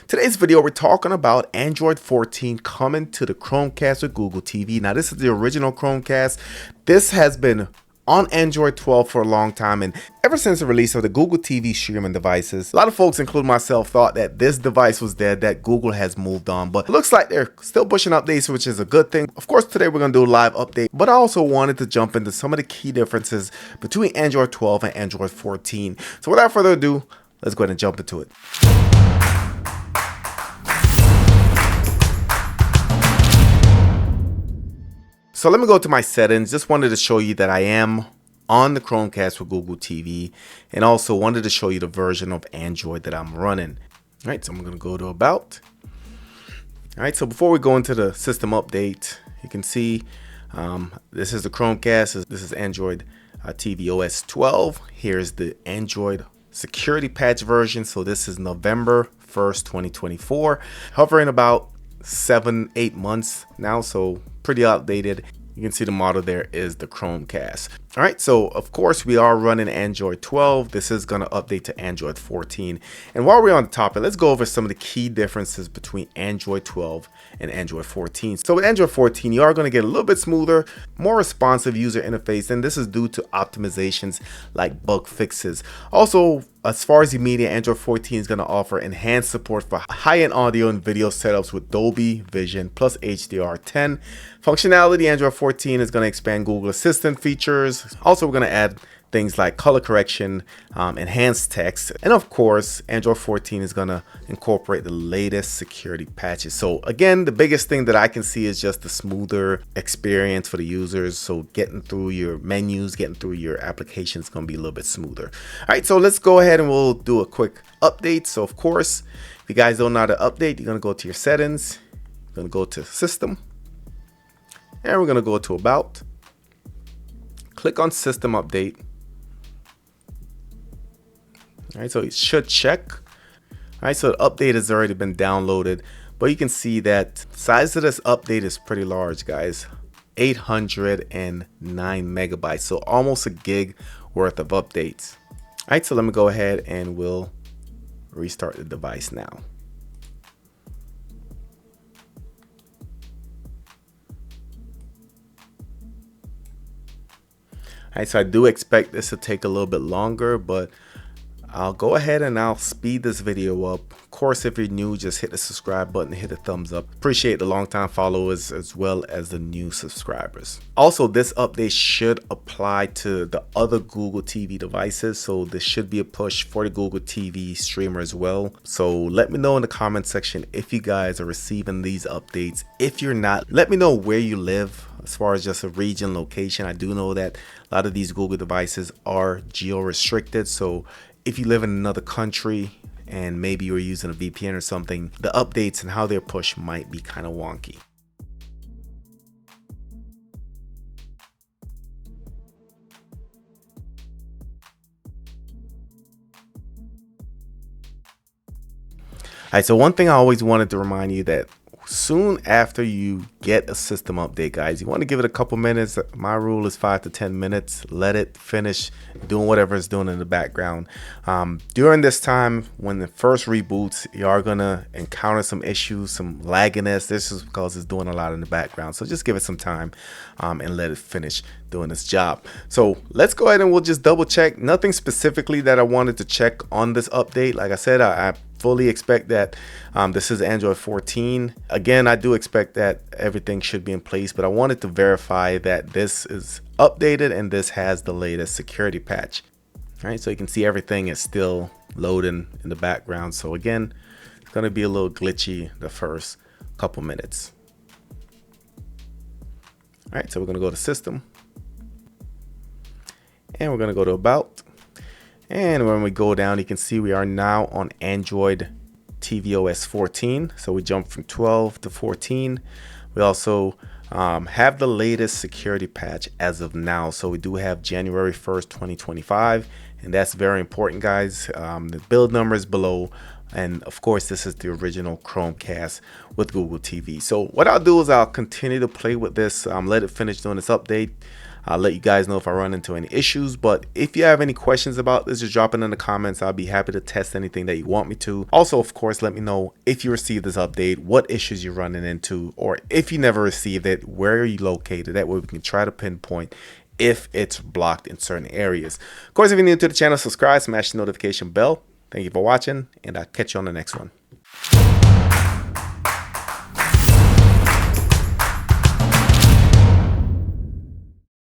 Today's video, we're talking about Android 14 coming to the Chromecast with Google TV. Now, this is the original Chromecast. This has been on Android 12 for a long time, and ever since the release of the Google TV streaming devices, a lot of folks, including myself, thought that this device was dead, that Google has moved on, but it looks like they're still pushing updates, which is a good thing. Of course, today we're going to do a live update, but I also wanted to jump into some of the key differences between Android 12 and Android 14. So without further ado, let's go ahead and jump into it. So let me go to my settings. Just wanted to show you that I am on the Chromecast with Google TV, and also wanted to show you the version of Android that I'm running. All right, so I'm going to go to About. All right, so before we go into the system update, you can see this is the Chromecast. This is Android TV OS 12. Here's the Android security patch version. So this is November 1st, 2024. Hovering about 7-8 months now, so pretty outdated. You can see the model there is the Chromecast. All right, so of course we are running Android 12. This is going to update to Android 14. And while we're on the topic, let's go over some of the key differences between Android 12 and Android 14. So with Android 14, you are going to get a little bit smoother, more responsive user interface, and this is due to optimizations like bug fixes. Also, as far as the media, Android 14 is going to offer enhanced support for high-end audio and video setups with Dolby Vision plus HDR10. Functionality, Android 14 is going to expand Google Assistant features. Also, we're going to add things like color correction, enhanced text, and of course, Android 14 is going to incorporate the latest security patches. So again, the biggest thing that I can see is just the smoother experience for the users. So getting through your menus, getting through your applications is going to be a little bit smoother. All right, so let's go ahead and we'll do a quick update. So of course, if you guys don't know how to update, you're going to go to your settings, you're going to go to System, and we're going to go to About. Click on System Update. All right, so it should check. All right, so the update has already been downloaded, but you can see that the size of this update is pretty large, guys. 809 megabytes, so almost a gig worth of updates. All right, so let me go ahead and we'll restart the device now. All right, so I do expect this to take a little bit longer, but I'll go ahead and I'll speed this video up. Of course, if you're new, just hit the subscribe button and hit the thumbs up. Appreciate the longtime followers as well as the new subscribers. Also, this update should apply to the other Google TV devices, so this should be a push for the Google TV streamer as well. So let me know in the comment section if you guys are receiving these updates. If you're not, let me know where you live as far as just a region location. I do know that a lot of these Google devices are geo restricted, so if you live in another country and maybe you're using a VPN or something, the updates and how they're pushed might be kind of wonky. All right, so one thing I always wanted to remind you that soon after you get a system update, guys, you want to give it a couple minutes. My rule is 5 to 10 minutes. Let it finish doing whatever it's doing in the background. During this time, when it first reboots, you are going to encounter some issues, some lagginess. This is because it's doing a lot in the background. So just give it some time and let it finish doing its job. So let's go ahead and we'll just double check. Nothing specifically that I wanted to check on this update. Like I said, I fully expect that this is Android 14. Again, I do expect that everything should be in place, but I wanted to verify that this is updated and this has the latest security patch. All right, so you can see everything is still loading in the background. So again, it's going to be a little glitchy the first couple minutes. All right, so we're going to go to System, and we're going to go to About. And when we go down, you can see we are now on Android TV OS 14. So we jumped from 12 to 14. We also have the latest security patch as of now. So we do have January 1st, 2025. And that's very important, guys. The build number is below. And of course, this is the original Chromecast with Google TV. So what I'll do is I'll continue to play with this, let it finish doing this update. I'll let you guys know if I run into any issues. But if you have any questions about this, just drop it in the comments. I'll be happy to test anything that you want me to. Also, of course, let me know if you received this update, what issues you're running into, or if you never received it, where are you located? That way we can try to pinpoint if it's blocked in certain areas. Of course, if you're new to the channel, subscribe, smash the notification bell. Thank you for watching, and I'll catch you on the next one.